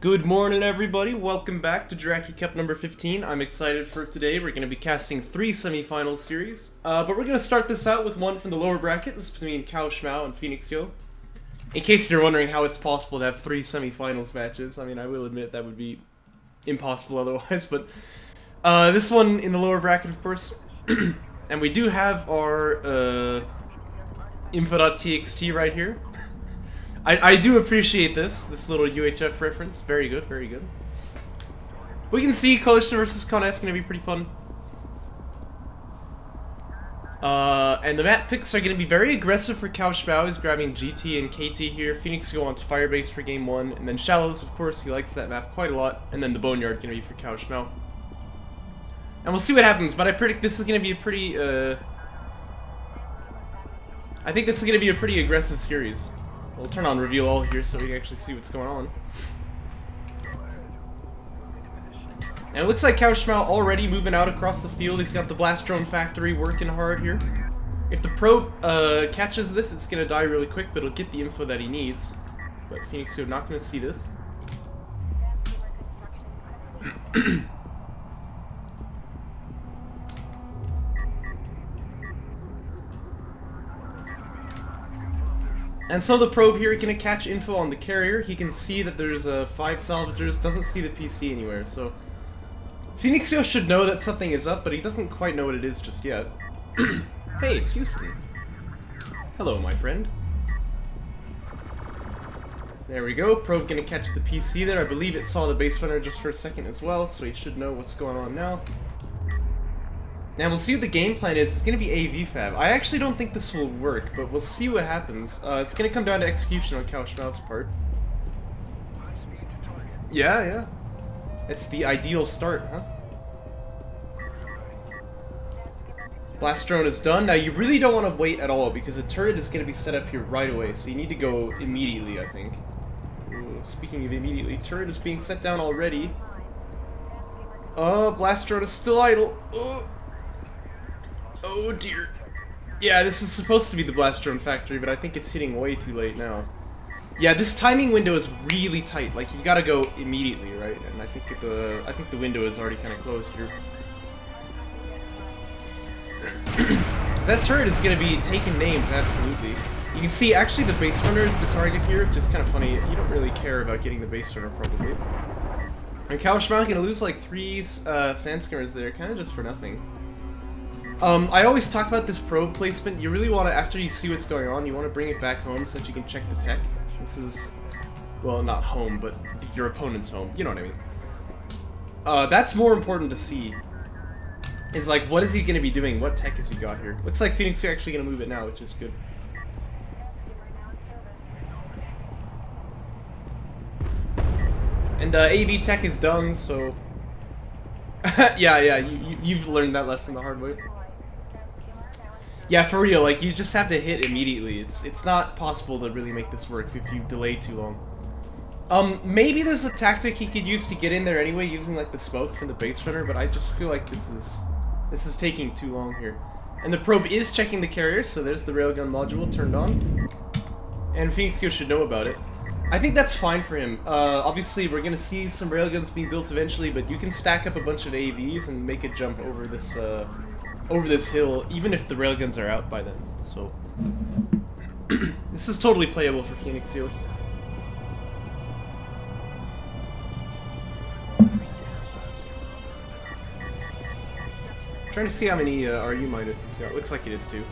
Good morning, everybody. Welcome back to Jaraci Cup number 15. I'm excited for today. We're going to be casting 3 semifinal series. But we're going to start this out with one from the lower bracket. This is between cowofschmau and PhoenixYo. In case you're wondering how it's possible to have 3 semifinals matches, I mean, I will admit that would be impossible otherwise. But this one in the lower bracket, of course. And we do have our info.txt right here. I do appreciate this little UHF reference. Very good, very good. We can see Coalition versus ConF gonna be pretty fun. And the map picks are gonna be very aggressive for cowofschmau. He's grabbing GT and KT here. PhoenixYo wants Firebase for game 1, and then Shallows, of course, he likes that map quite a lot. And then the Boneyard gonna be for cowofschmau. And we'll see what happens, but I predict this is gonna be a pretty I think this is gonna be a pretty aggressive series. We'll turn on Reveal All here so we can actually see what's going on. And it looks like cowofschmau already moving out across the field. He's got the Blast Drone Factory working hard here. If the probe catches this, it's going to die really quick, but it'll get the info that he needs. But PhoenixYo not going to see this. And so the probe here is going to catch info on the carrier. He can see that there's 5 salvagers, doesn't see the PC anywhere, so PhoenixYo should know that something is up, but he doesn't quite know what it is just yet. Hey, it's Houston. Hello, my friend. There we go, probe going to catch the PC there. I believe it saw the base runner just for a second as well, so he should know what's going on now. Now we'll see what the game plan is. It's going to be AV fab. I actually don't think this will work, but we'll see what happens. It's going to come down to execution on cowofschmau's part. Yeah. It's the ideal start, huh? Blast drone is done. Now you really don't want to wait at all because a turret is going to be set up here right away, so you need to go immediately, I think. Ooh, speaking of immediately, turret is being set down already. Blast drone is still idle. Oh dear. Yeah, this is supposed to be the Blast Drone Factory, but I think it's hitting way too late now. Yeah, this timing window is really tight. Like, you gotta go immediately, right? And I think the window is already kind of closed here. That turret is gonna be taking names, absolutely. You can see, actually, the base runner is the target here. It's just kind of funny. You don't really care about getting the base runner, probably. And cowofschmau gonna lose like 3 sand skimmers there, kind of just for nothing. I always talk about this probe placement. You really want to, after you see what's going on, you want to bring it back home so that you can check the tech. This is, well, not home, but your opponent's home. You know what I mean. That's more important to see. Is like, what is he going to be doing? What tech has he got here? Looks like PhoenixYo actually going to move it now, which is good. And AV tech is done, so... yeah, you've learned that lesson the hard way. Yeah, for real, like, you just have to hit immediately. It's not possible to really make this work if you delay too long. Maybe there's a tactic he could use to get in there anyway, using, like, the smoke from the base runner, but I just feel like this is taking too long here. And the probe is checking the carrier, so there's the railgun module turned on. And PhoenixYo should know about it. I think that's fine for him. Obviously, we're gonna see some railguns being built eventually, but you can stack up a bunch of AVs and make a jump over this hill, even if the railguns are out by then. So this is totally playable for PhoenixYo. Trying to see how many RU minus he's got. Looks like it is 2.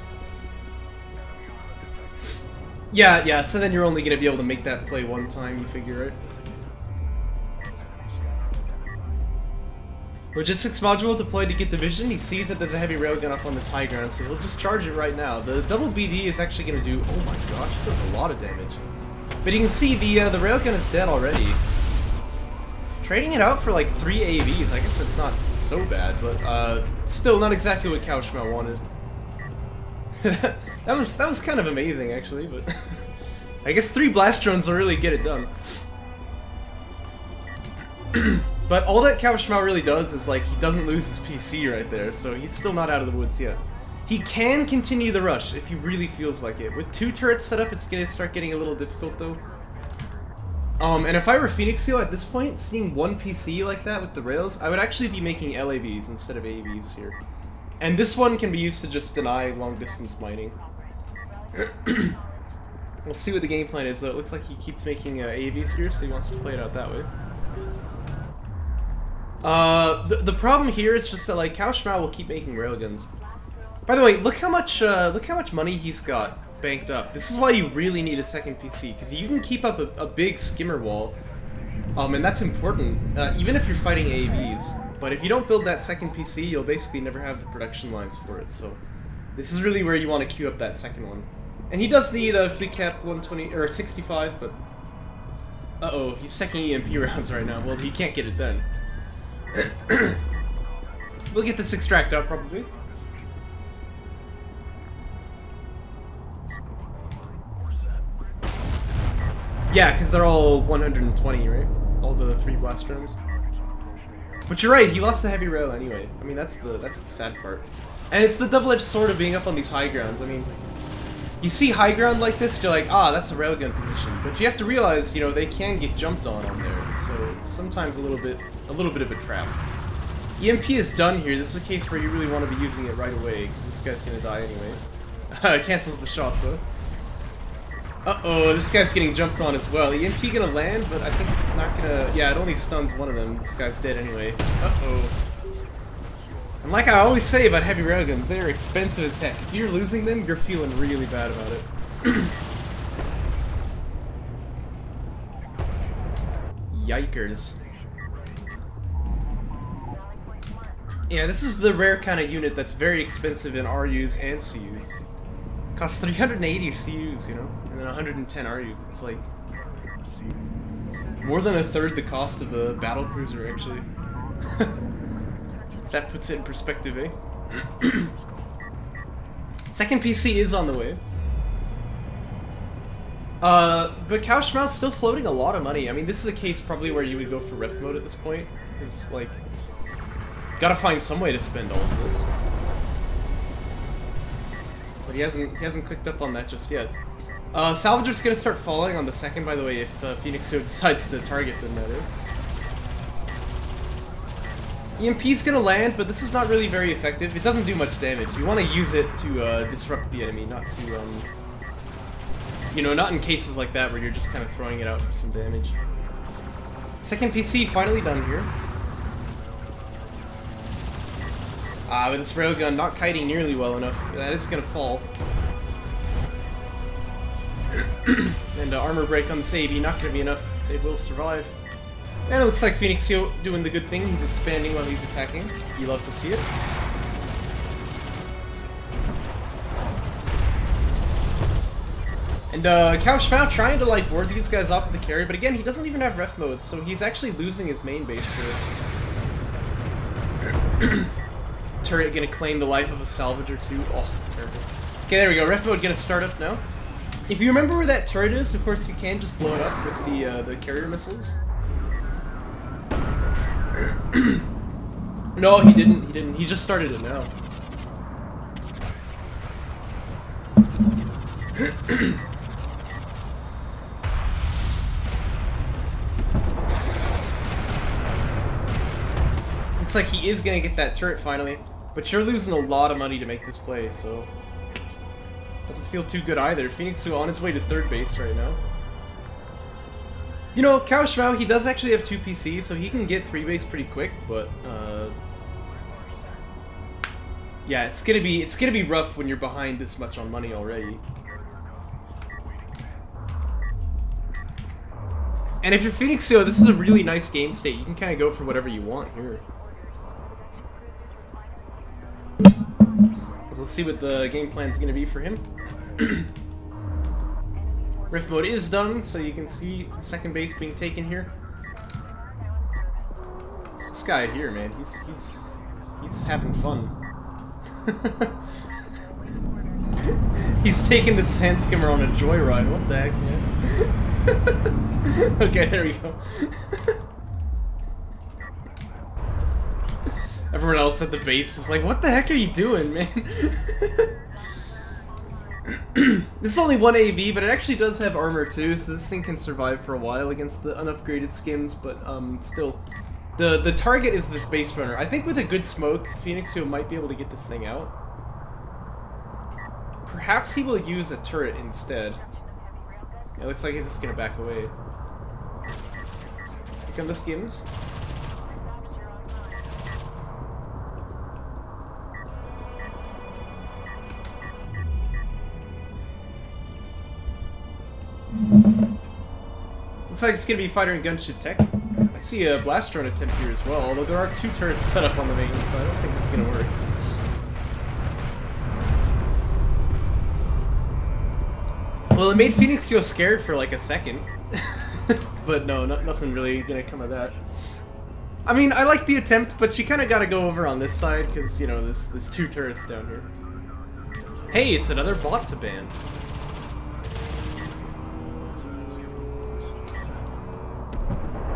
Yeah, so then you're only going to be able to make that play one time, you figure, right? Logistics module deployed to get the vision. He sees that there's a heavy railgun up on this high ground, so he'll just charge it right now. The double BD is actually going to do... Oh my gosh, it does a lot of damage. But you can see the railgun is dead already. Trading it out for like 3 AVs, I guess it's not so bad, but still not exactly what cowofschmau wanted. That was kind of amazing, actually, but I guess 3 blast drones will really get it done. But all that cowofschmau really does is, like, he doesn't lose his PC right there, so he's still not out of the woods yet. He can continue the rush if he really feels like it. With 2 turrets set up, it's gonna start getting a little difficult, though. And if I were PhoenixYo at this point, seeing one PC like that with the rails, I would actually be making LAVs instead of AVs here. And this one can be used to just deny long-distance mining. We'll see what the game plan is, though. It looks like he keeps making AVs here, so he wants to play it out that way. The problem here is just that, like, cowofschmau will keep making railguns. By the way, look how much money he's got banked up. This is why you really need a second PC, because you can keep up a big skimmer wall, and that's important, even if you're fighting AVs. But if you don't build that second PC, you'll basically never have the production lines for it, so this is really where you want to queue up that second one. And he does need a fleet cap 120, or 65, but... Uh-oh, he's checking EMP rounds right now. Well, he can't get it done. We'll get this extract out, probably. Yeah, because they're all 120, right? All the 3 blast rounds. But you're right, he lost the heavy rail anyway. I mean, that's the sad part. And it's the double-edged sword of being up on these high grounds. I mean, you see high ground like this, you're like, ah, that's a railgun position. But you have to realize, you know, they can get jumped on there. So it's sometimes a little bit of a trap. EMP is done here. This is a case where you really want to be using it right away, because this guy's gonna die anyway. It cancels the shot, though. Uh-oh, this guy's getting jumped on as well. EMP gonna land, but I think it's not gonna... Yeah, it only stuns one of them. This guy's dead anyway. Uh-oh. And like I always say about heavy railguns, they are expensive as heck. If you're losing them, you're feeling really bad about it. Yikers. Yeah, this is the rare kind of unit that's very expensive in RUs and CUs. Costs 380 CUs, you know, and then 110 RUs. It's like more than a third the cost of a battle cruiser, actually. That puts it in perspective, eh? Second PC is on the way. But cowofschmau's still floating a lot of money. I mean, this is a case probably where you would go for ref mode at this point, because like, gotta find some way to spend all of this. But he hasn't clicked up on that just yet. Salvager's gonna start falling on the second, by the way, if PhoenixYo decides to target them, that is. EMP's gonna land, but this is not really very effective. It doesn't do much damage. You want to use it to disrupt the enemy, not to, you know, not in cases like that where you're just kind of throwing it out for some damage. Second PC finally done here. With this railgun not kiting nearly well enough, that is gonna fall. And armor break on the Sabi, not gonna be enough. They will survive. And it looks like PhoenixYo doing the good thing. He's expanding while he's attacking. You love to see it. And cowofschmau trying to like ward these guys off with the carry, but again, he doesn't even have ref mode, so he's actually losing his main base for this. Turret gonna claim the life of a salvager too. Oh, terrible. Okay, there we go. Ref mode gonna start up now. If you remember where that turret is, of course you can just blow it up with the carrier missiles. No, he didn't. He didn't. He just started it now. Looks like he is gonna get that turret finally, but you're losing a lot of money to make this play, so doesn't feel too good either. PhoenixYo on his way to third base right now. You know, cowofschmau, he does actually have 2 PCs, so he can get 3 base pretty quick, but yeah, it's gonna be rough when you're behind this much on money already. And if you're PhoenixYo, this is a really nice game state. You can kind of go for whatever you want here. So let's see what the game plan's gonna be for him. Rift mode is done, so you can see second base being taken here. This guy here, man, he's having fun. He's taking the sand skimmer on a joyride. What the heck, man? Okay, there we go. Everyone else at the base is like, what the heck are you doing, man? This is only one AV, but it actually does have armor too, so this thing can survive for a while against the unupgraded skims, but still. The target is this base runner. I think with a good smoke, PhoenixYo might be able to get this thing out. Perhaps he will use a turret instead. It looks like he's just gonna back away. Here come the skims. Looks like it's gonna be fighter and gunship tech. I see a blast drone attempt here as well, although there are 2 turrets set up on the main, so I don't think it's gonna work. Well, it made PhoenixYo scared for like a second. But no, nothing really gonna come of that. I mean, I like the attempt, but you kind of gotta go over on this side, because, you know, there's 2 turrets down here. Hey, it's another bot to ban.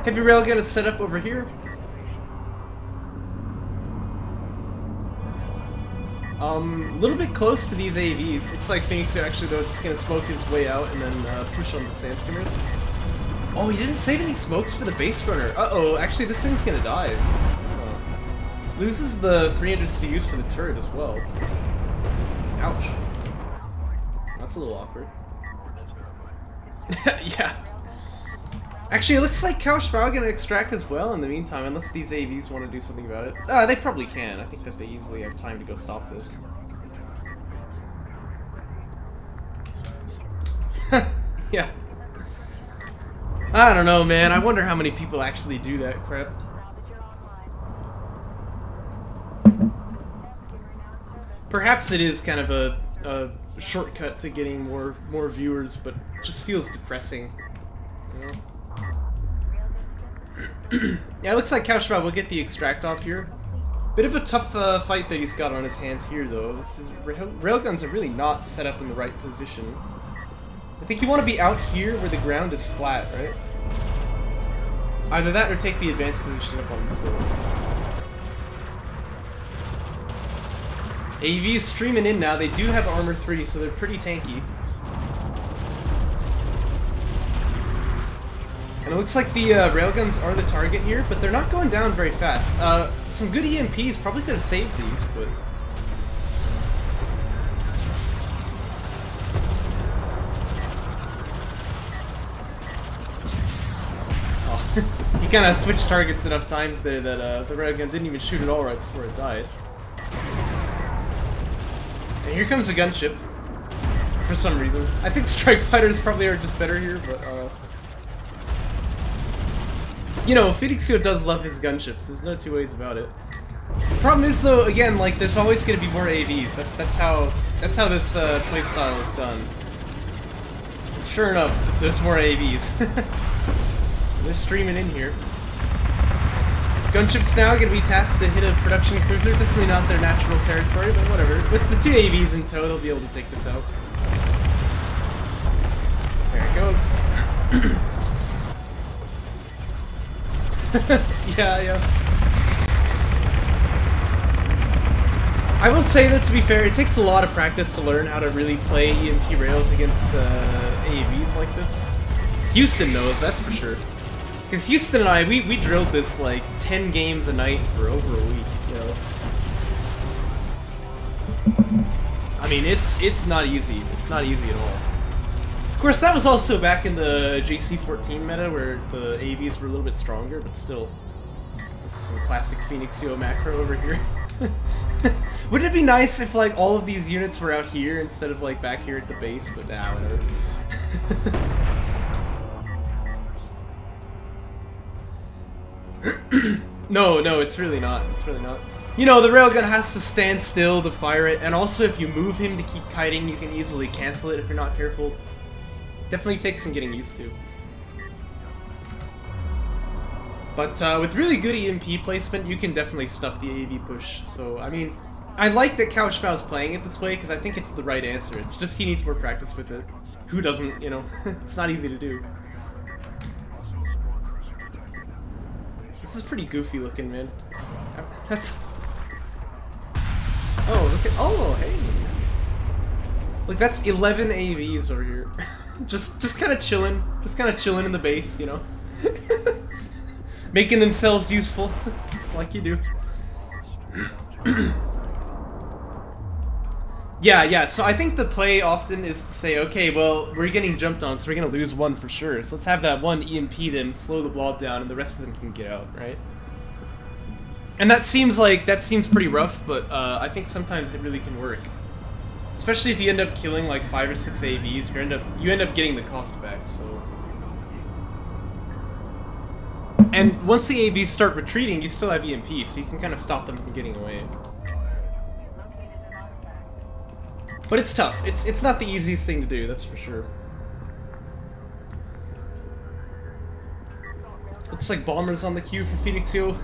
Heavy railgun is set up over here. A little bit close to these AVs. Looks like PhoenixYo actually though just gonna smoke his way out and then push on the sandskimmers. Oh, he didn't save any smokes for the base runner. Uh-oh, actually this thing's gonna die. Loses the 300 CUs for the turret as well. Ouch. That's a little awkward. Yeah. Actually, it looks like cowofschmau gonna extract as well in the meantime, unless these AVs want to do something about it. They probably can. I think that they easily have time to go stop this. Yeah. I don't know, man. I wonder how many people actually do that crap. Perhaps it is kind of a shortcut to getting more viewers, but it just feels depressing. You know? Yeah, it looks like cowofschmau will get the extract off here. Bit of a tough fight that he's got on his hands here, though. Railguns are really not set up in the right position. I think you want to be out here where the ground is flat, right? Either that or take the advanced position up on the slope. AV's streaming in now. They do have armor 3, so they're pretty tanky. And it looks like the railguns are the target here, but they're not going down very fast. Some good EMPs probably could have saved these, but... Oh, he kind of switched targets enough times there that the railgun didn't even shoot at all right before it died. And here comes a gunship, for some reason. I think strike fighters probably are just better here, but you know, PhoenixYo does love his gunships, there's no 2 ways about it. The problem is though, again, like, there's always gonna be more AVs. That's how this playstyle is done. And sure enough, there's more AVs. They're streaming in here. Gunships now gonna be tasked to hit a production cruiser. Definitely not their natural territory, but whatever. With the 2 AVs in tow, they'll be able to take this out. There it goes. Yeah. I will say that, to be fair, it takes a lot of practice to learn how to really play EMP rails against AAVs like this. Houston knows, that's for sure. Because Houston and I, we drilled this like 10 games a night for over a week, you know. I mean, it's not easy. It's not easy at all. Of course, that was also back in the JC14 meta where the AVs were a little bit stronger, but still. This is some classic PhoenixYo macro over here. Wouldn't it be nice if like all of these units were out here instead of like back here at the base, but nah, whatever. No, it's really not. It's really not. You know, the railgun has to stand still to fire it, and also if you move him to keep kiting, you can easily cancel it if you're not careful. Definitely takes some getting used to. But with really good EMP placement, you can definitely stuff the AV push. So, I mean, I like that cowofschmau is playing it this way, because I think it's the right answer. It's just he needs more practice with it. Who doesn't, you know? It's not easy to do. This is pretty goofy looking, man. That's... Oh, look at... Oh, hey! Like, that's 11 AVs over here. just kind of chilling. Just kind of chilling in the base, you know? Making themselves useful. Like you do. Yeah, so I think the play often is to say, okay, well, we're getting jumped on, so we're gonna lose one for sure. So let's have that one EMP them, slow the blob down, and the rest of them can get out, right? And that seems pretty rough, but I think sometimes it really can work. Especially if you end up killing like 5 or 6 AVs, you end up getting the cost back, so. And once the AVs start retreating, you still have EMP, so you can kind of stop them from getting away. But it's tough. It's not the easiest thing to do, that's for sure. Looks like bombers on the queue for PhoenixYo.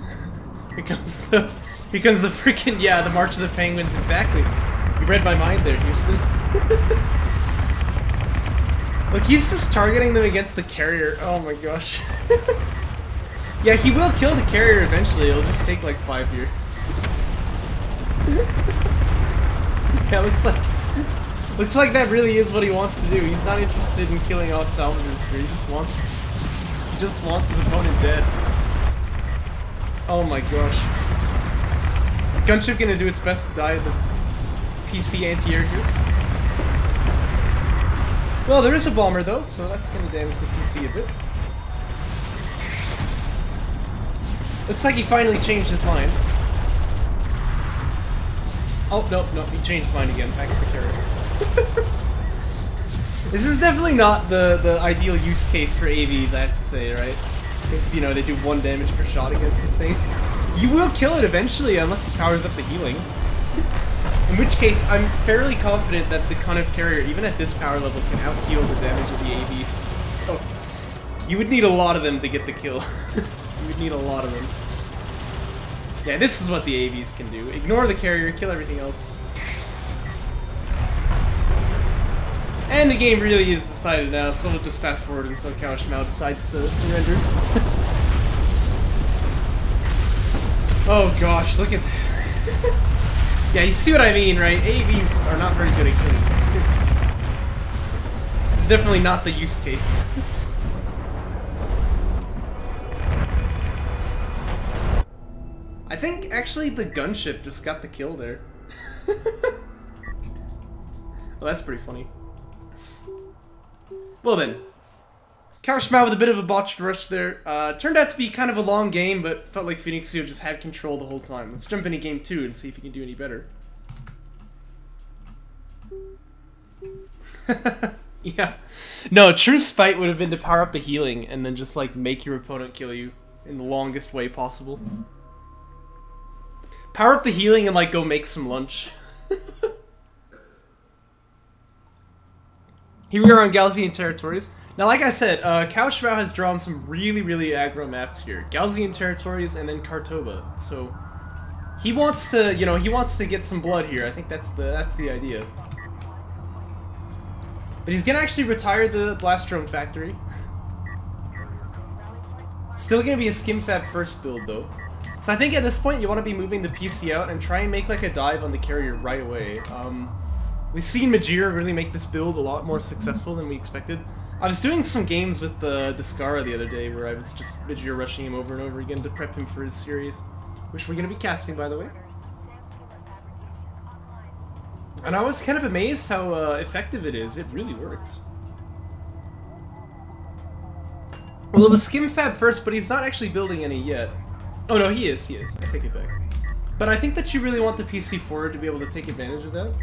Here comes the freaking, yeah, the March of the Penguins, exactly. You read my mind there, Houston. Look, he's just targeting them against the carrier. Oh my gosh. Yeah, he will kill the carrier eventually. It'll just take like 5 years. Yeah, looks like that really is what he wants to do. He's not interested in killing off salvagers here. He just wants his opponent dead. Oh my gosh. Gunship gonna do its best to die at the PC anti-air here. Well, there is a bomber though, so that's gonna damage the PC a bit. Looks like he finally changed his mind. Oh, no, he changed his mind again. Back to the carrier. This is definitely not the ideal use case for AVs, I have to say, right? Because, you know, they do 1 damage per shot against this thing. You will kill it eventually, unless he powers up the healing. In which case, I'm fairly confident that the Kharak carrier, even at this power level, can out-heal the damage of the AVs. So, you would need a lot of them to get the kill. You would need a lot of them. Yeah, this is what the AVs can do. Ignore the carrier, kill everything else. And the game really is decided now, so we'll just fast forward until cowofschmau decides to surrender. Oh gosh, look at this. Yeah, you see what I mean, right? AVs are not very good at killing. It's definitely not the use case. I think, actually, the gunship just got the kill there. Well, that's pretty funny. Well then, cowofschmau with a bit of a botched rush there. Turned out to be kind of a long game, but felt like PhoenixYo just had control the whole time. Let's jump into game 2 and see if he can do any better. Yeah. No, true spite would have been to power up the healing and then just, like, make your opponent kill you in the longest way possible. Power up the healing and, like, go make some lunch. Here we are on Galzian territories. Now, like I said, cowofschmau has drawn some really, really aggro maps here. Galzian territories and then Kartoba. So, he wants to, you know, he wants to get some blood here. I think that's the idea. But he's gonna actually retire the blast drone factory. Still gonna be a skimfab first build, though. So I think at this point you want to be moving the PC out and try and make like a dive on the carrier right away. We've seen Majir really make this build a lot more successful than we expected. I was doing some games with Descara the other day where I was just Majir rushing him over and over again to prep him for his series, which we're going to be casting, by the way. And I was kind of amazed how effective it is. It really works. Well, it was skimfab first, but he's not actually building any yet. Oh no, he is. I take it back. But I think that you really want the PC forward to be able to take advantage of that.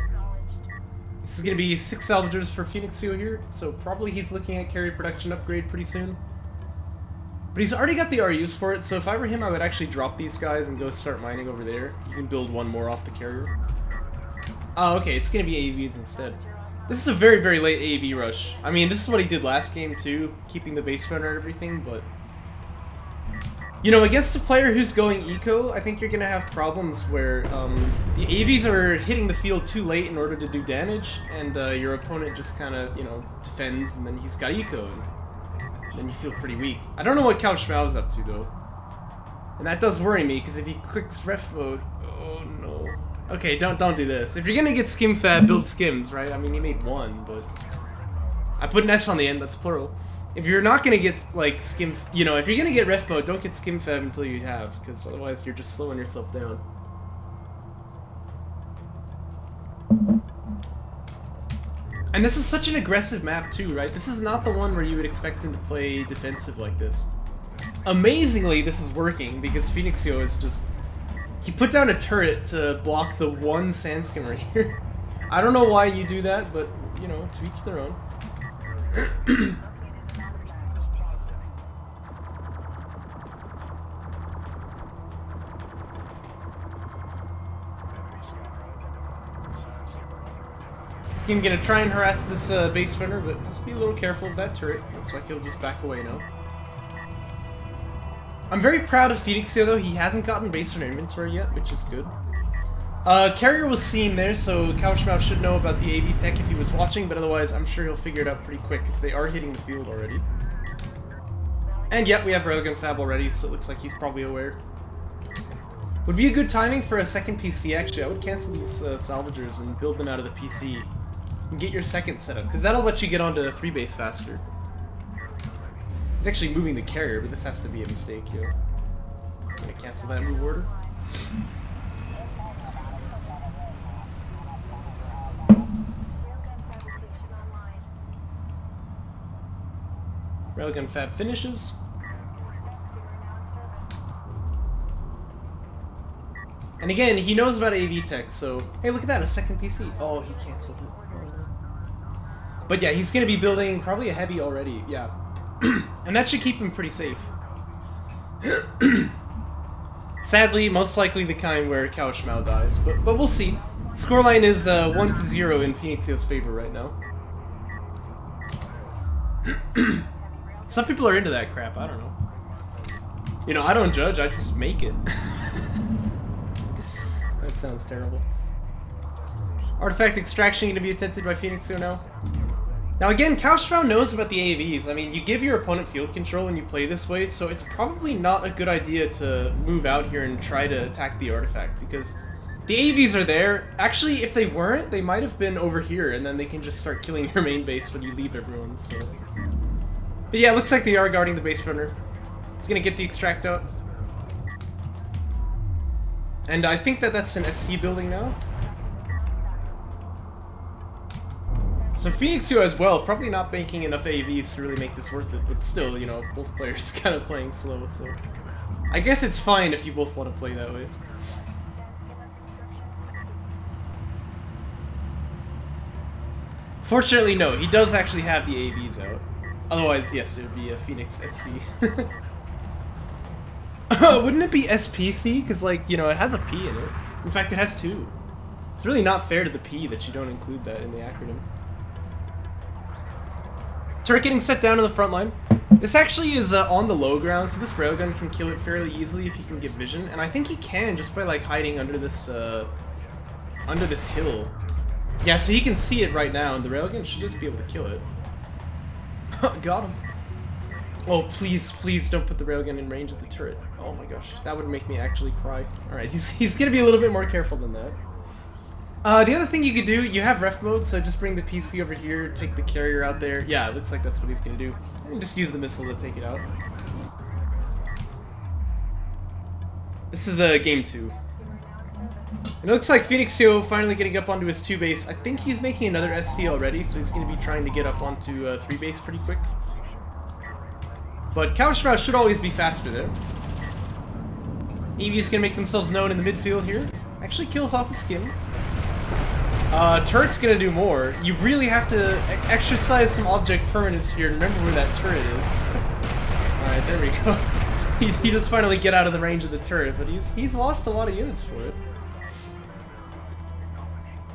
This is going to be 6 salvagers for PhoenixYo here, so probably he's looking at carrier production upgrade pretty soon. But he's already got the RUs for it, so if I were him, I would actually drop these guys and go start mining over there. You can build one more off the carrier. Oh, okay, it's going to be AVs instead. This is a very, very late AV rush. I mean, this is what he did last game too, keeping the base runner and everything, but... You know, against a player who's going eco, I think you're going to have problems where the AVs are hitting the field too late in order to do damage, and your opponent just kind of, you know, defends, and then he's got eco, and then you feel pretty weak. I don't know what cowofschmau is up to, though. And that does worry me, because if he clicks ref mode... Oh, no. Okay, don't do this. If you're gonna get skim fab, build skims, right? I mean, he made one, but I put an S on the end. That's plural. If you're not gonna get like skim, you know, if you're gonna get ref mode, don't get skim fab until you have, because otherwise you're just slowing yourself down. And this is such an aggressive map too, right? This is not the one where you would expect him to play defensive like this. Amazingly, this is working because PhoenixYo is just... He put down a turret to block the one sand skimmer here. I don't know why you do that, but, you know, to each their own. Skim gonna try and harass this base runner, but just be a little careful of that turret. Looks like he'll just back away now. I'm very proud of PhoenixYo though. He hasn't gotten base runner inventory yet, which is good. Carrier was seen there, so cowofschmau should know about the AV tech if he was watching, but otherwise I'm sure he'll figure it out pretty quick because they are hitting the field already. And yep, we have railgun fab already, so it looks like he's probably aware. Would be a good timing for a second PC actually. I would cancel these salvagers and build them out of the PC. And get your second setup, because that'll let you get onto 3 base faster. He's actually moving the carrier, but this has to be a mistake here. I'm gonna cancel that move order. Railgun fab finishes. And again, he knows about AV tech, so... Hey, look at that, a second PC. Oh, he canceled it. But yeah, he's gonna be building probably a heavy already, yeah. And that should keep him pretty safe. Sadly, most likely the kind where cowofschmau dies, but we'll see. Scoreline is 1-0 in PhoenixYo's favor right now. Some people are into that crap, I don't know. You know, I don't judge, I just make it. That sounds terrible. Artifact extraction going to be attempted by PhoenixYo now. Now again, cowofschmau knows about the AVs. I mean, you give your opponent field control when you play this way, so it's probably not a good idea to move out here and try to attack the artifact, because the AVs are there. Actually, if they weren't, they might have been over here, and then they can just start killing your main base when you leave everyone, so... But yeah, it looks like they are guarding the base runner. He's gonna get the extract out. And I think that that's an SC building now. So PhoenixYo as well, probably not making enough AVs to really make this worth it, but still, you know, both players kind of playing slow, so... I guess it's fine if you both want to play that way. Fortunately, no, he does actually have the AVs out. Otherwise, yes, it would be a Phoenix SC. Wouldn't it be SPC? Because, like, you know, it has a P in it. In fact, it has 2. It's really not fair to the P that you don't include that in the acronym. Turret getting set down in the front line. This actually is on the low ground, so this railgun can kill it fairly easily if he can get vision. And I think he can just by, like, hiding under this hill. Yeah, so he can see it right now, and the railgun should just be able to kill it. Got him. Oh, please, please don't put the railgun in range of the turret. Oh my gosh, that would make me actually cry. Alright, he's gonna be a little bit more careful than that. The other thing you could do, you have ref mode, so just bring the PC over here, take the carrier out there. Yeah, it looks like that's what he's gonna do. And just use the missile to take it out. This is game 2. And it looks like PhoenixYo finally getting up onto his 2 base. I think he's making another SC already, so he's going to be trying to get up onto 3 base pretty quick. But cowofschmau should always be faster there. EV's going to make themselves known in the midfield here. Actually kills off a skim. Turret's going to do more. You really have to exercise some object permanence here and remember where that turret is. Alright, there we go. He does finally get out of the range of the turret, but he's lost a lot of units for it.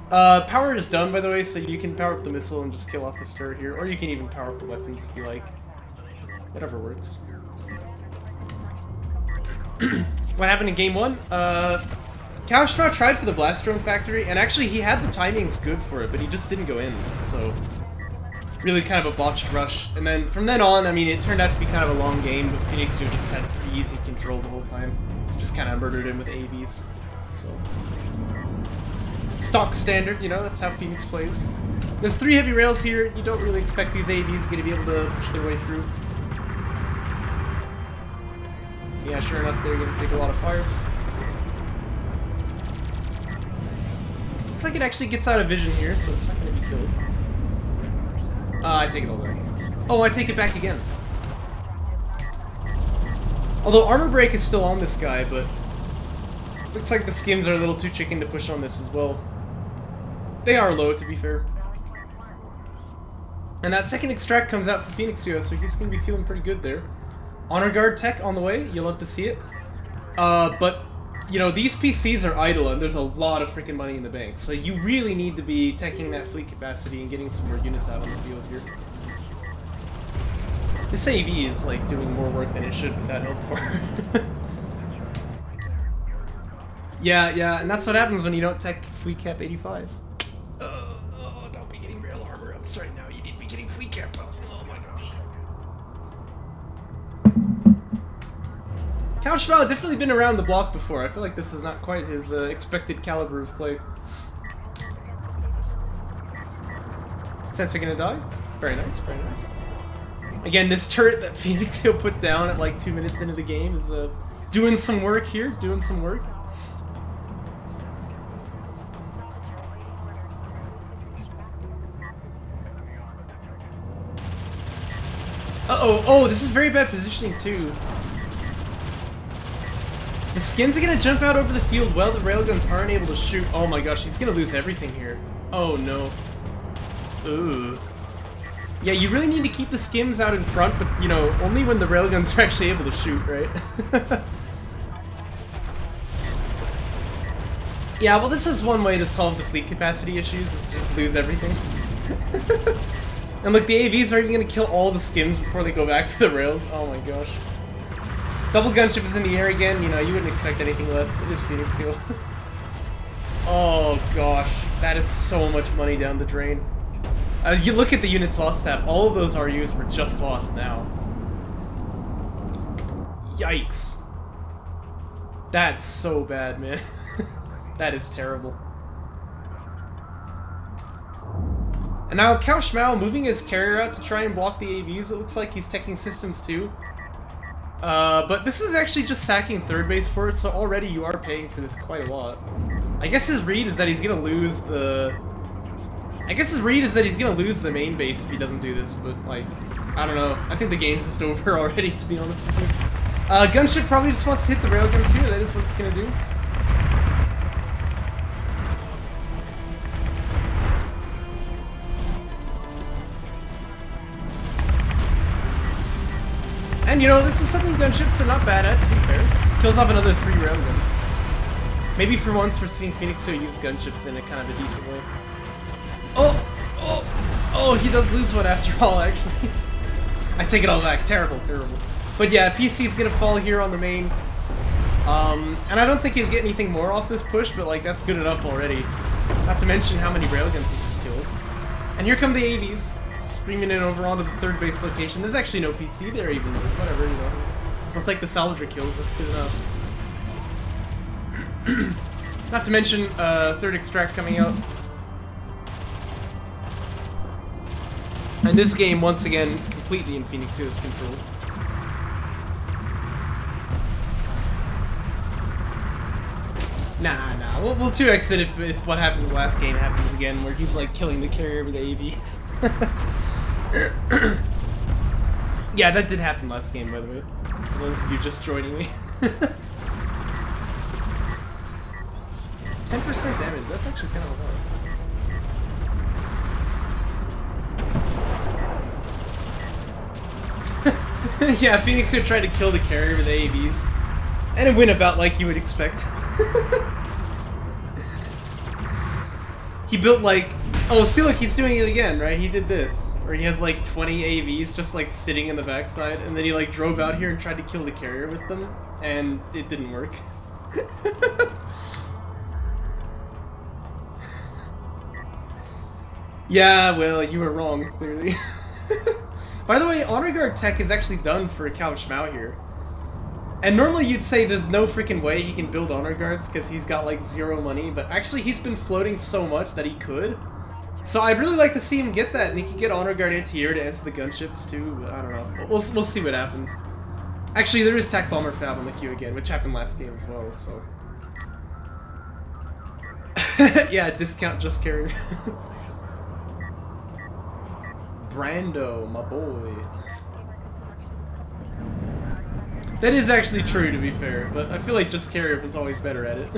Power is done, by the way, so you can power up the missile and just kill off this turret here, or you can even power up the weapons if you like. Whatever works. What happened in game 1? cowofschmau tried for the blast drone factory, and actually he had the timings good for it, but he just didn't go in, so... Really kind of a botched rush. And then, from then on, I mean, it turned out to be kind of a long game, but PhoenixYo just had pretty easy control the whole time. Just kind of murdered him with AVs, so... stock standard, you know, that's how Phoenix plays. There's 3 heavy rails here. You don't really expect these AVs going to be able to push their way through. Yeah, sure enough, they're going to take a lot of fire. Looks like it actually gets out of vision here, so it's not going to be killed. I take it all back. Oh, I take it back again. Although armor break is still on this guy, but looks like the skims are a little too chicken to push on this as well. They are low, to be fair. And that second extract comes out for PhoenixYo, so he's going to be feeling pretty good there. Honor Guard tech on the way, you'll love to see it. But, you know, these PCs are idle and there's a lot of freaking money in the bank. So you really need to be teching that fleet capacity and getting some more units out on the field here. This AV is, like, doing more work than it should with that health bar. Yeah, and that's what happens when you don't tech fleet cap 85. Don't be getting rail armor ups right now. You need to be getting fleet cap up. Oh my gosh. cowofschmau definitely been around the block before. I feel like this is not quite his expected caliber of play. Sensor gonna die? Very nice, very nice. Again, this turret that PhoenixYo put down at like 2 minutes into the game is doing some work here, doing some work. Uh-oh, oh, this is very bad positioning too. The skins are gonna jump out over the field while the railguns aren't able to shoot. Oh my gosh, he's gonna lose everything here. Oh no. Ooh. Yeah, you really need to keep the skims out in front, but, you know, only when the railguns are actually able to shoot, right? Yeah, well, this is one way to solve the fleet capacity issues, is just lose everything. And look, the AVs are even going to kill all the skims before they go back for the rails. Oh my gosh. Double gunship is in the air again, you know, you wouldn't expect anything less. It is PhoenixYo. Oh gosh, that is so much money down the drain. You look at the units lost tab, all of those RUs were just lost now. Yikes. That's so bad, man. That is terrible. And now cowofschmau moving his carrier out to try and block the AVs. It looks like he's teching systems too. But this is actually just sacking third base for it, so already you are paying for this quite a lot. I guess his read is that he's gonna lose the... the main base if he doesn't do this, but, like, I don't know. I think the game's just over already, to be honest with you. Gunship probably just wants to hit the railguns here. That is what it's gonna do. And, you know, this is something gunships are not bad at, to be fair. Kills off another 3 railguns. Maybe for once we're seeing PhoenixYo use gunships in a kind of a decent way. Oh, he does lose one after all, actually. I take it all back. Terrible, terrible. But yeah, PC's gonna fall here on the main. And I don't think he'll get anything more off this push, but like, that's good enough already. Not to mention how many railguns he just killed. And here come the AVs, screaming in over onto the third base location. There's actually no PC there even, but whatever, you know. I'll take the salvager kills, that's good enough. Not to mention, third extract coming out. And this game, once again, completely in PhoenixYo's control. Nah. We'll 2x it if what happens last game happens again, where he's like killing the carrier with the AVs. Yeah, that did happen last game, by the way. For those of you just joining me. 10% damage, that's actually kind of a lot. Yeah, PhoenixYo tried to kill the carrier with AAVs. And it went about like you would expect. He built like... Oh, see look, he's doing it again, right? He did this. Where he has like 20 AVs just like sitting in the backside, and then he like drove out here and tried to kill the carrier with them, and it didn't work. Yeah, well, you were wrong, clearly. By the way, Honor Guard tech is actually done for cowofschmau here. And normally you'd say there's no freaking way he can build honor guards because he's got like 0 money, but actually he's been floating so much that he could. So I'd really like to see him get that, and he could get honor guard anti-air to answer the gunships too, but I don't know. We'll see what happens. Actually, there is TAC Bomber Fab on the queue again, which happened last game as well, so... yeah, discount just carrier. Brando, my boy. That is actually true, to be fair, but I feel like just carrier was always better at it.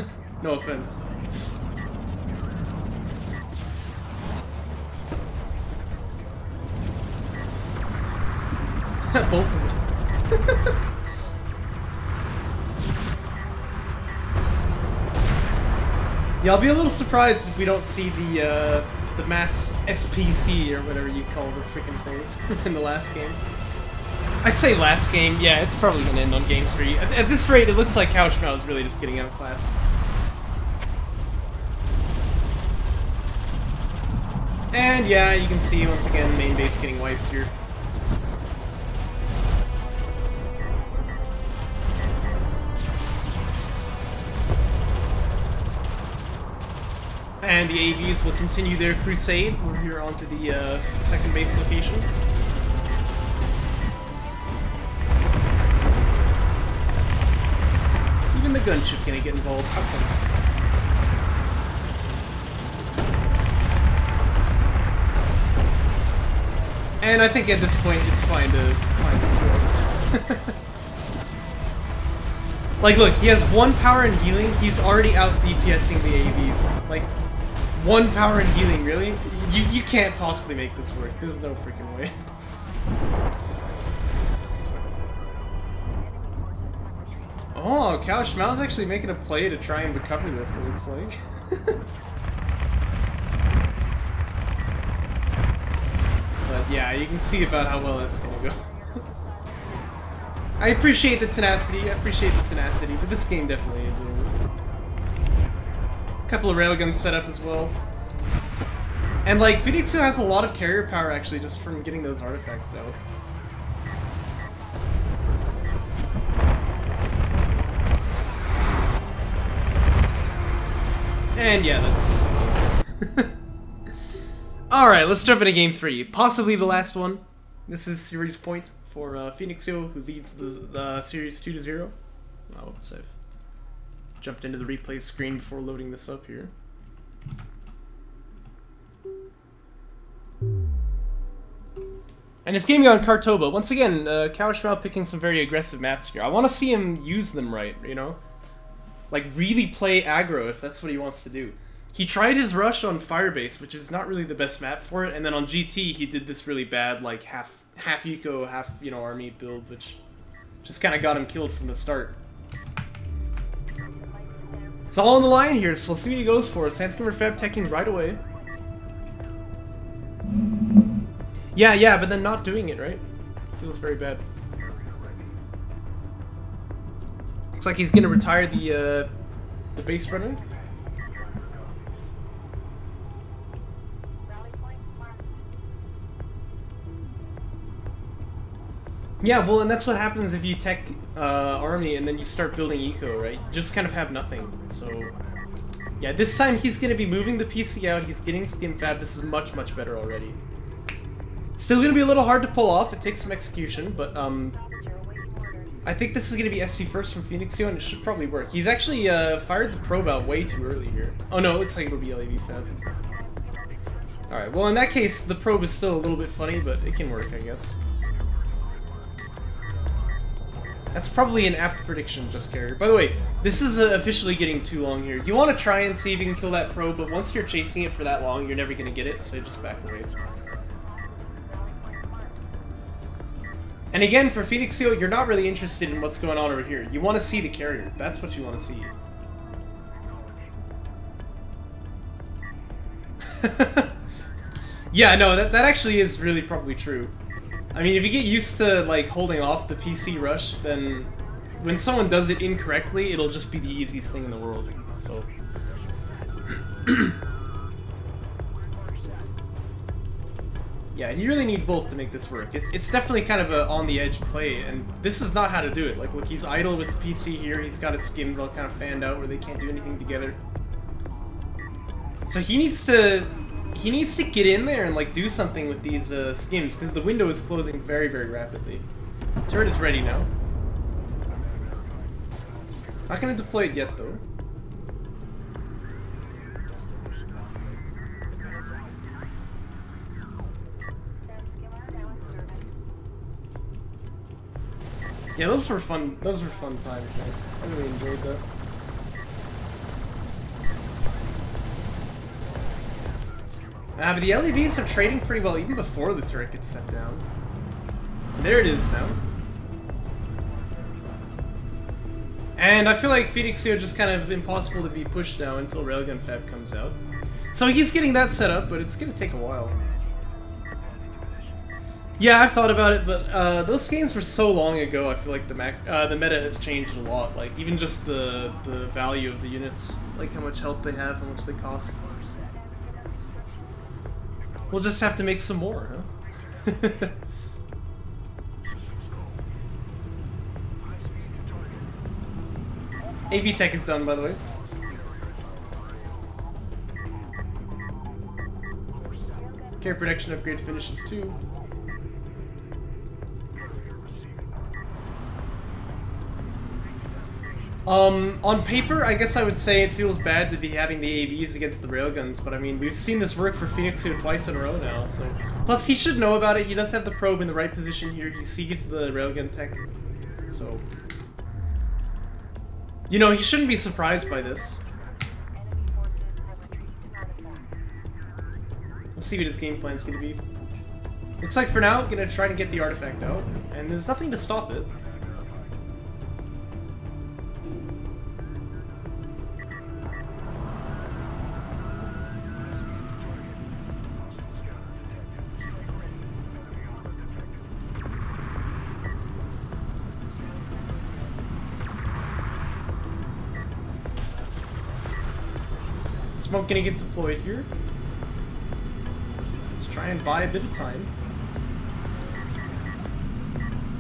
No offense. Both of them. Yeah, I'll be a little surprised if we don't see the mass SPC or whatever you call the freaking things in the last game. I say last game, yeah, it's probably gonna end on game 3. At this rate, it looks like cowofschmau is really just getting outclassed. And yeah, you can see once again main base getting wiped here. And the AVs will continue their crusade over here onto the second base location. Even the gunship gonna get involved. How come? And I think at this point it's fine to find the droids. Like, look, he has 1 power and healing. He's already out DPSing the AVs. Like, 1 power and healing, really? You can't possibly make this work. There's no freaking way. Oh, cowofschmau's actually making a play to try and recover this, it looks like. But yeah, you can see about how well that's gonna go. I appreciate the tenacity, but this game definitely is over. Couple of railguns set up as well. And like, PhoenixYo has a lot of carrier power actually just from getting those artifacts out. And yeah, that's Alright, let's jump into game 3. Possibly the last one. This is series point for PhoenixYo, who leads the series 2-0. Oh, whoops, I've jumped into the replay screen before loading this up here. And it's gaming on Kartoba. Once again, cowofschmau picking some very aggressive maps here. I want to see him use them right, you know? Like, really play aggro if that's what he wants to do. He tried his rush on Firebase, which is not really the best map for it, and then on GT he did this really bad, like, half eco, half, you know, army build, which just kind of got him killed from the start. It's all on the line here, so we'll see what he goes for. Sandscreamer Feb teching right away. Yeah, but then not doing it, right? Feels very bad. Looks like he's gonna retire the base runner. Yeah, well, and that's what happens if you tech army and then you start building eco, right? You just kind of have nothing, so... Yeah, this time he's going to be moving the PC out, he's getting skim fab, this is much, much better already. Still going to be a little hard to pull off, it takes some execution, but I think this is going to be SC first from PhoenixYo, and it should probably work. He's actually fired the probe out way too early here. Oh no, it looks like it'll be LAV fab. Alright, well in that case, the probe is still a little bit funny, but it can work, I guess. That's probably an apt prediction, just carrier. By the way, this is officially getting too long here. You want to try and see if you can kill that probe, but once you're chasing it for that long, you're never going to get it, so just back away. And again, for PhoenixYo, you're not really interested in what's going on over here. You want to see the carrier. That's what you want to see. Yeah, no, that actually is really probably true. I mean, if you get used to, like, holding off the PC rush, then when someone does it incorrectly, it'll just be the easiest thing in the world, so... Yeah, and you really need both to make this work. It's definitely kind of a on-the-edge play, and this is not how to do it. Like, look, he's idle with the PC here. He's got his skims all kind of fanned out where they can't do anything together. So he needs to get in there and, like, do something with these skims, because the window is closing very, very rapidly. Turret is ready now. Not gonna deploy it yet, though. Yeah, those were fun times, man. I really enjoyed that. But the LEVs are trading pretty well even before the turret gets set down. And there it is now. And I feel like PhoenixYo just kind of impossible to be pushed now until Railgun Fab comes out. So he's getting that set up, but it's gonna take a while. Yeah, I've thought about it, but those games were so long ago. I feel like the meta has changed a lot. Like even just the value of the units, like how much health they have, how much they cost. We'll just have to make some more, huh? AV tech is done, by the way. Carrier protection upgrade finishes too. On paper, I guess I would say it feels bad to be having the AVs against the railguns, but I mean, we've seen this work for PhoenixYo twice in a row now, so... Plus, he should know about it. He does have the probe in the right position here. He sees the railgun tech, so... You know, he shouldn't be surprised by this. We'll see what his game plan's gonna be. Looks like for now, gonna try to get the artifact out, and there's nothing to stop it. Smoke gonna get deployed here. Let's try and buy a bit of time.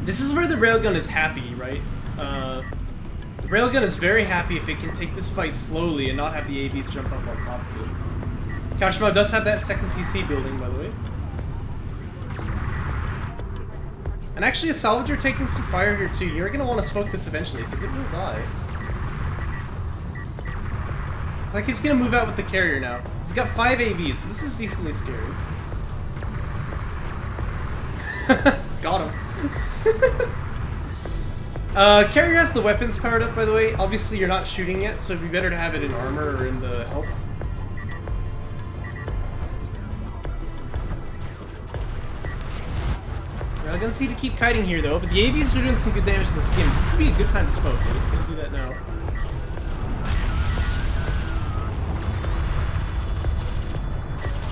This is where the railgun is happy, right? The railgun is very happy if it can take this fight slowly and not have the AVs jump up on top of it. cowofschmau does have that second PC building, by the way. And actually a salvager taking some fire here too. You're gonna want to smoke this eventually, because it will die. It's like he's gonna move out with the carrier now. He's got 5 AVs, so this is decently scary. Got him. Carrier has the weapons powered up, by the way. Obviously, you're not shooting yet, so it'd be better to have it in armor or in the health. Railguns need to keep kiting here, though, but the AVs are doing some good damage to the skims. This would be a good time to smoke. I'm just gonna do that now.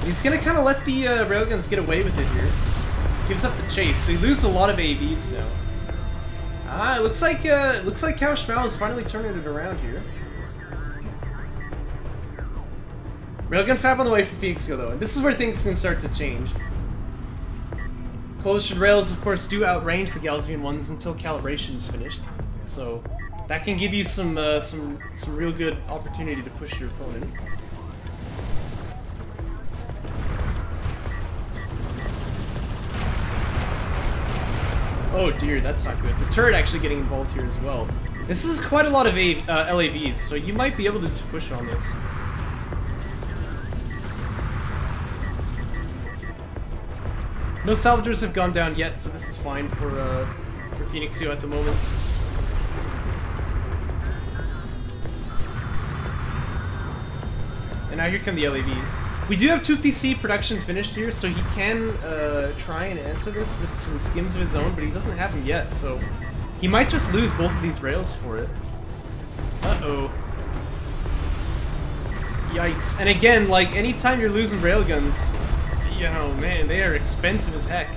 He's gonna kind of let the railguns get away with it here. Gives up the chase, so he loses a lot of AVs now. Ah, it looks like cowofschmau is finally turning it around here. Railgun Fab on the way for PhoenixYo though, and this is where things can start to change. Coalition rails, of course, do outrange the Gaussian ones until calibration is finished, so that can give you some real good opportunity to push your opponent. Oh dear, that's not good. The turret actually getting involved here as well. This is quite a lot of LAVs, so you might be able to just push on this. No salvagers have gone down yet, so this is fine for PhoenixYo at the moment. And now here come the LAVs. We do have 2 PC production finished here, so he can try and answer this with some skims of his own, but he doesn't have them yet, so he might just lose both of these rails for it. Uh-oh. Yikes. And again, like, anytime you're losing railguns, you know, man, they are expensive as heck.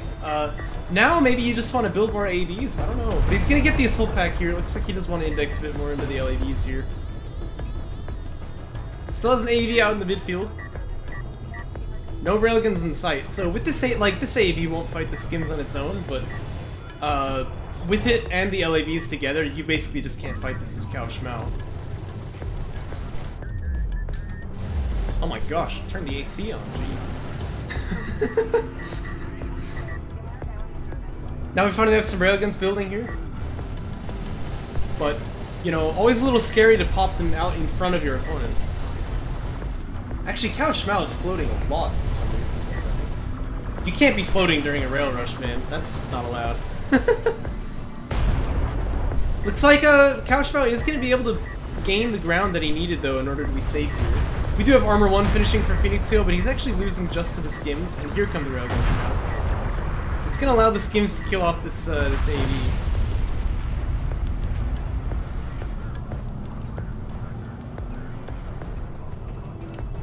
Now maybe you just want to build more AVs, I don't know. But he's gonna get the assault pack here. It looks like he does want to index a bit more into the LAVs here. Still has an AV out in the midfield. No railguns in sight. So with this, like, this AV won't fight the skims on its own, but with it and the LAVs together, you basically just can't fight this as cowofschmau. Oh my gosh, turn the AC on, jeez. Now we finally have some railguns building here. But, you know, always a little scary to pop them out in front of your opponent. Actually, cowofschmau is floating a lot for some reason. You can't be floating during a rail rush, man. That's just not allowed. Looks like cowofschmau is going to be able to gain the ground that he needed, though, in order to be safe here. We do have Armor 1 finishing for PhoenixYo, but he's actually losing just to the skims, and here come the railguns now. It's going to allow the skims to kill off this AV.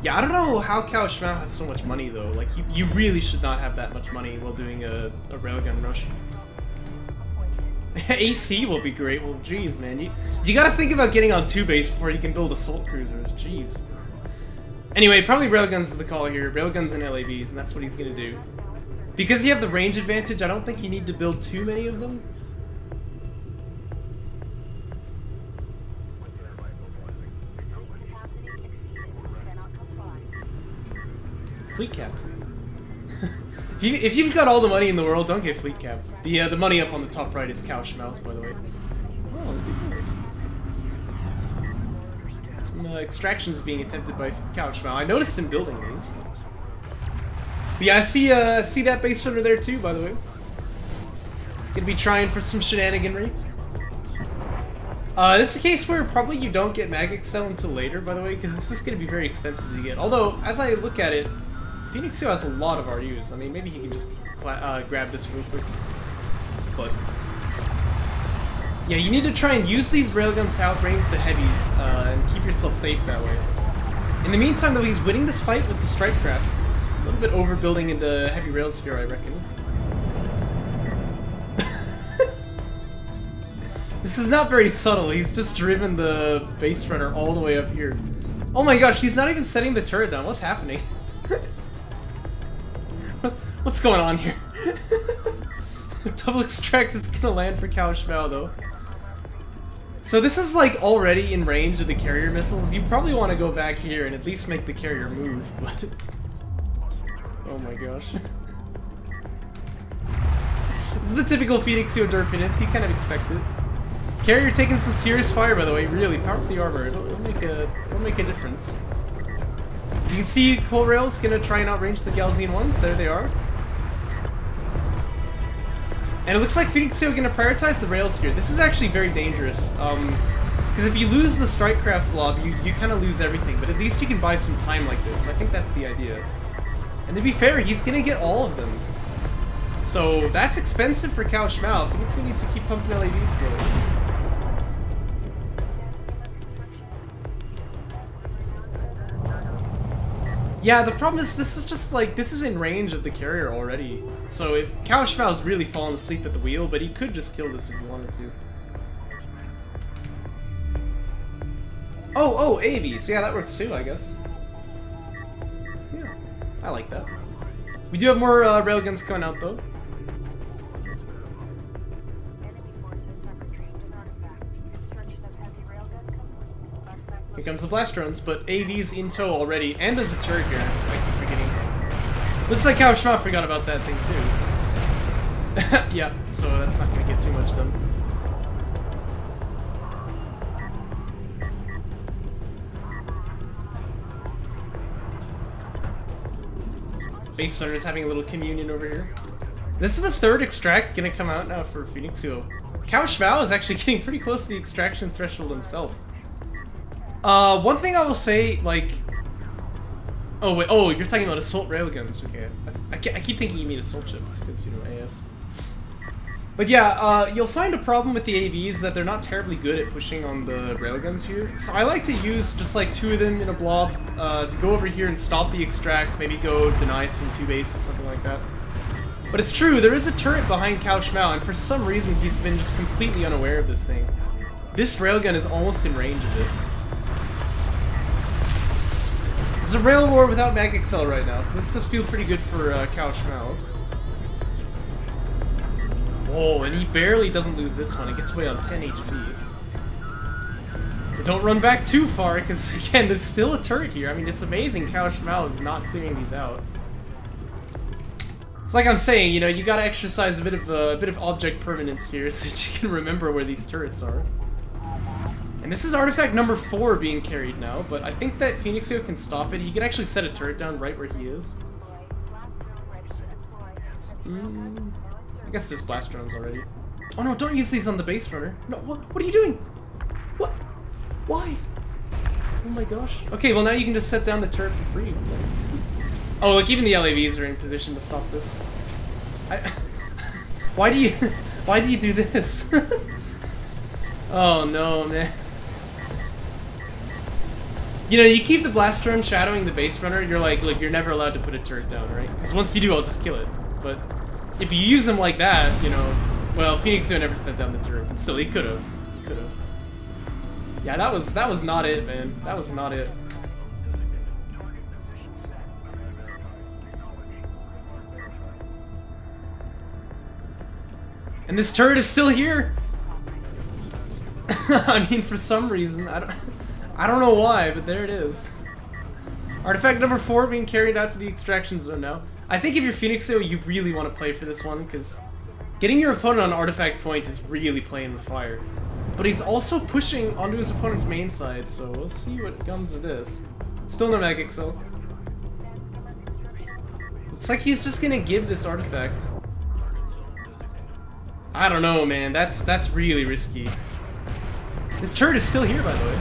Yeah, I don't know how cowofschmau has so much money, though. Like, you really should not have that much money while doing a railgun rush. AC will be great. Well, jeez, man. You gotta think about getting on 2 base before you can build assault cruisers. Jeez. Anyway, probably railguns is the call here. Railguns and LAVs, and that's what he's gonna do. Because you have the range advantage, I don't think you need to build too many of them. Fleet cap. If you've got all the money in the world, don't get fleet capped. The money up on the top right is cowofschmau's, by the way. Oh, look at this. Some extractions being attempted by cowofschmau. I noticed him building these. But yeah, I see that base runner there too, by the way. Gonna be trying for some shenaniganry. This is a case where probably you don't get Mag Excel until later, by the way, because this is gonna be very expensive to get. Although, as I look at it, PhoenixYo has a lot of RUs. I mean, maybe he can just grab this real quick. But yeah, you need to try and use these railguns to outrange the heavies and keep yourself safe that way. In the meantime, though, he's winning this fight with the strike craft. He's a little bit overbuilding in the heavy rail sphere, I reckon. This is not very subtle. He's just driven the base runner all the way up here. Oh my gosh, he's not even setting the turret down. What's happening? What's going on here? Double extract is gonna land for cowofschmau, though. So this is like already in range of the carrier missiles. You probably want to go back here and at least make the carrier move, but... Oh my gosh. This is the typical PhoenixYo derpiness. You kind of expect it. Carrier taking some serious fire, by the way. Really, power up the armor. It'll make a difference. You can see Coal Rail's gonna try and outrange the Galzian ones. There they are. And it looks like PhoenixYo gonna prioritize the rails here. This is actually very dangerous. Because if you lose the strikecraft blob, you kind of lose everything. But at least you can buy some time like this. I think that's the idea. And to be fair, he's gonna get all of them. So that's expensive for cowofschmau. PhoenixYo needs to keep pumping LAVs though. Yeah, the problem is this is just like, this is in range of the carrier already. So if cowofschmau's really fallen asleep at the wheel, but he could just kill this if he wanted to. Oh, AVs. Yeah, that works too, I guess. Yeah, I like that. We do have more railguns coming out though. Here comes the blast drones, but AV's in tow already, and there's a turret here. I keep forgetting. Looks like cowofschmau forgot about that thing too. Yeah, so that's not gonna get too much done. Base runner's having a little communion over here. This is the third extract gonna come out now for PhoenixYo. cowofschmau is actually getting pretty close to the extraction threshold himself. One thing I will say, like... Oh, wait, oh, you're talking about assault railguns, okay. I keep thinking you mean assault ships, because, you know, AS. But yeah, you'll find a problem with the AVs that they're not terribly good at pushing on the railguns here. So I like to use just like 2 of them in a blob, to go over here and stop the extracts, maybe go deny some 2 bases, something like that. But it's true, there is a turret behind cowofschmau, and for some reason he's been just completely unaware of this thing. This railgun is almost in range of it. There's a rail war without Mag Excel right now, so this does feel pretty good for cowofschmau. Oh, and he barely doesn't lose this one. It gets away on 10 HP. But don't run back too far, because again, there's still a turret here. I mean, it's amazing cowofschmau is not clearing these out. It's like I'm saying, you know, you gotta exercise a bit of object permanence here so that you can remember where these turrets are. And this is artifact number 4 being carried now, but I think that PhoenixYo can stop it. He can actually set a turret down right where he is. I guess there's blast drones already. Oh no, don't use these on the base runner. No, what are you doing? What? Why? Oh my gosh. Okay, well now you can just set down the turret for free. Oh, look, even the LAVs are in position to stop this. Why do you do this? Oh no, man. You know, you keep the blast drone shadowing the base runner, you're like, look, you're never allowed to put a turret down, right? Because once you do, I'll just kill it. But if you use them like that, you know, well, PhoenixYo never sent down the turret, but still, he could have. He could have. Yeah, that was not it, man. That was not it. And this turret is still here. I mean, for some reason, I don't know why, but there it is. Artifact number 4 being carried out to the extraction zone now. I think if you're PhoenixYo, you really want to play for this one, because getting your opponent on artifact point is really playing with fire. But he's also pushing onto his opponent's main side, so let's see what comes of this. Still no Mag Excel. Looks like he's just gonna give this artifact. I don't know, man. That's really risky. This turret is still here, by the way.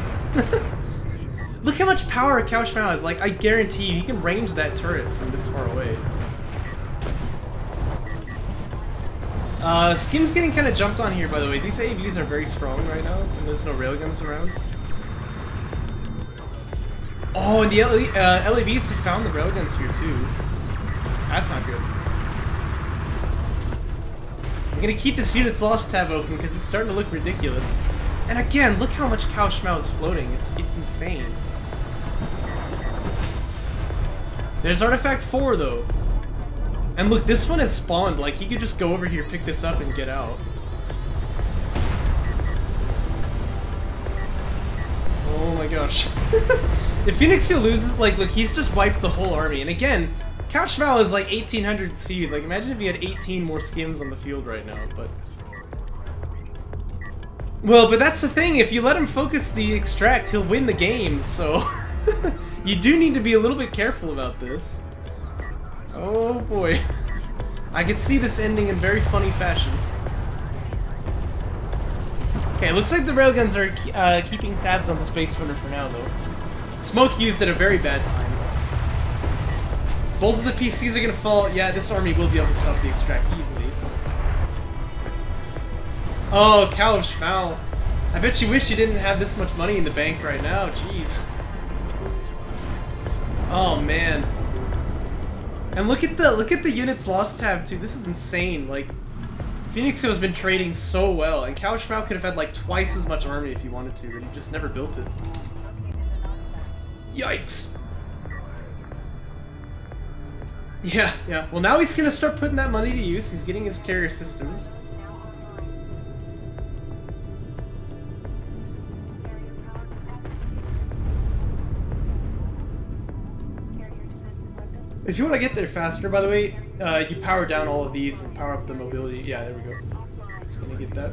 Look how much power cowofschmau has. Like, I guarantee you, he can range that turret from this far away. Skim's getting kind of jumped on here, by the way. These AVs are very strong right now, and there's no railguns around. Oh, and the LAVs have found the railguns here, too. That's not good. I'm gonna keep this unit's loss tab open because it's starting to look ridiculous. And again, look how much cowofschmau is floating. It's insane. There's artifact 4 though. And look, this one has spawned. Like, he could just go over here, pick this up, and get out. Oh my gosh. If PhoenixYo loses, like, look, he's just wiped the whole army. And again, cowofschmau is like 1800 Cs. Like, imagine if he had 18 more skims on the field right now, but... Well, but that's the thing, if you let him focus the extract, he'll win the game, so... You do need to be a little bit careful about this. Oh boy. I could see this ending in very funny fashion. Okay, looks like the railguns are keeping tabs on the space runner for now, though. Smoke used at a very bad time. Both of the PCs are gonna fall. Yeah, this army will be able to stop the extract easily. Oh, cowofschmau. I bet you wish you didn't have this much money in the bank right now. Jeez. Oh man. And look at the units lost tab too. This is insane. Like, PhoenixYo has been trading so well, and cowofschmau could have had like twice as much army if he wanted to, and he just never built it. Yikes. Yeah. Well, now he's gonna start putting that money to use. He's getting his carrier systems. If you want to get there faster, by the way, you power down all of these and power up the mobility. Yeah, there we go. Just gonna get that.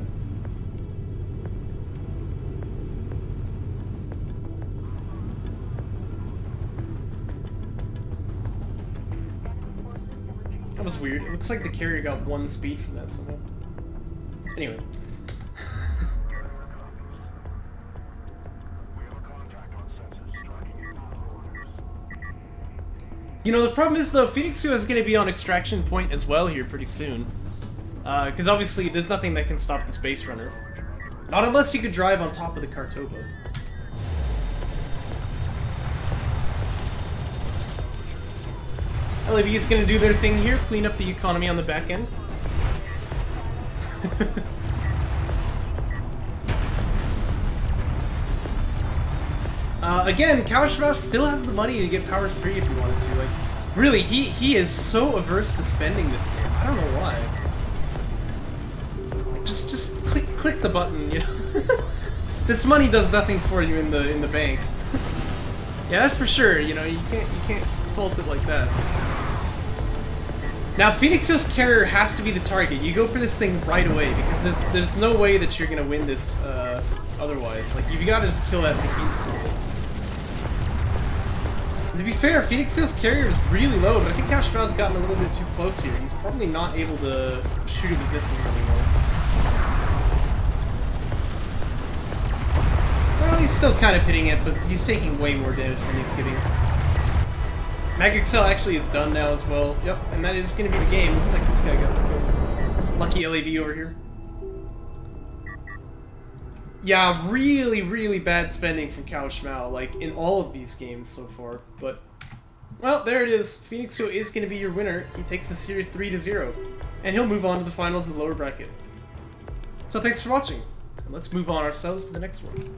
That was weird. It looks like the carrier got 1 speed from that somehow. Anyway. You know, the problem is, though, PhoenixYo is going to be on extraction point as well here pretty soon. Because obviously there's nothing that can stop the space runner. Not unless you could drive on top of the Kartoba. LAV is going to do their thing here, clean up the economy on the back end. Again, cowofschmau still has the money to get power 3 if he wanted to. Like, really, he is so averse to spending this game. I don't know why. Just click the button, you know. This money does nothing for you in the bank. Yeah, that's for sure. You know, you can't fault it like that. Now, PhoenixYo's carrier has to be the target. You go for this thing right away because there's no way that you're gonna win this otherwise. Like, you've got to just kill that thing instantly. And to be fair, PhoenixYo's carrier is really low, but I think cowofschmau's gotten a little bit too close here. He's probably not able to shoot it with missiles anymore. Well, he's still kind of hitting it, but he's taking way more damage than he's giving. MagXL actually is done now as well. Yep, and that is going to be the game. Looks like this guy got the kill. Lucky LAV over here. Yeah, really, really bad spending from cowofschmau, like, in all of these games so far. But, well, there it is. PhoenixYo is going to be your winner. He takes the series 3-0. And he'll move on to the finals of the lower bracket. So thanks for watching. And let's move on ourselves to the next one.